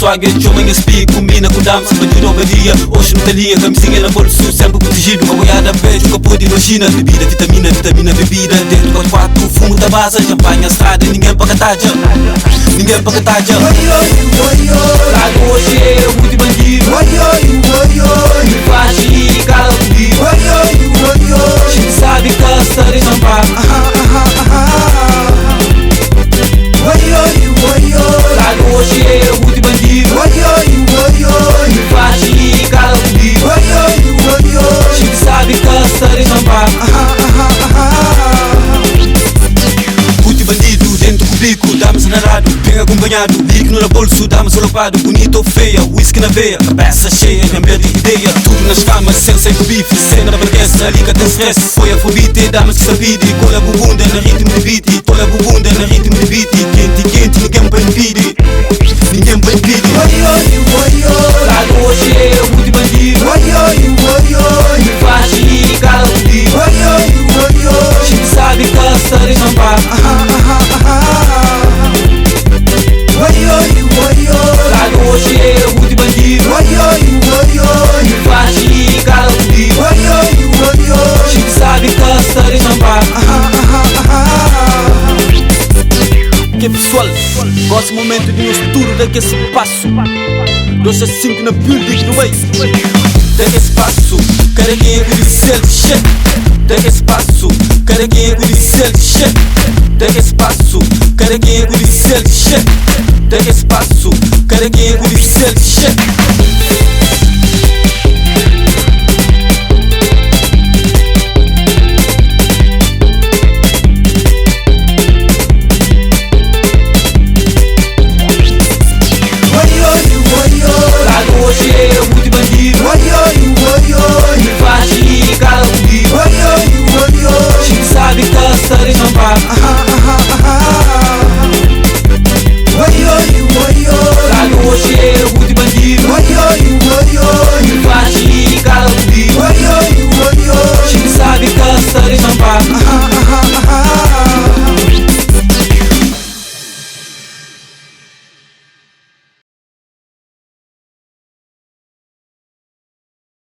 swagger, choma em SP, combina com dama, sempre de roubaria. Hoje não teria, camisinha na bolso, sempre protegido. Uma boiada beijo, capô de imagina. Bebida, vitamina, bebida. Dentro do quarto, fumo da base, champanhe assada, ninguém paga taja. Ninguém paga taja. Trago hoje eu, muito bandido. Me faz rir, cala o bico. Gente sabe que a história é champagne. Trago hoje eu, muito bandido. Me faz rir, cala o bico. Gente sabe que a história é champagne. Muito bandido dentro do bico, dá-me narrado, bem acompanhado. Líquido no bolso, dá-me solopado. Bonito ou feia, whisky na veia, cabeça cheia, cambiar de ideia. Tudo nas camas, sem bife, cena da burguesa, ali que tem stress. Foi a fobite, dá-me que sabide. Cola bubunda na ritmo de beat, cola bubunda na ritmo de beat. Quente, ninguém pode impedir. Ninguém pode impedir. Trago hoje eu, muito bandido. Me faz rir, cala o bico. Gente sabe que a história é champagne. Trago hoje eu, muito bandido. Me faz rir, cala o bico. Gente sabe que a história é champagne. Que pessoal, gosto momento de um estudo daqui esse passo. 2 a 5 na building do way. Daqui esse passo, carreguei com diesel de shit. Daqui esse passo, carreguei com diesel de shit. Daqui esse passo, carreguei com diesel de shit. Daqui esse passo, carreguei com diesel de shit.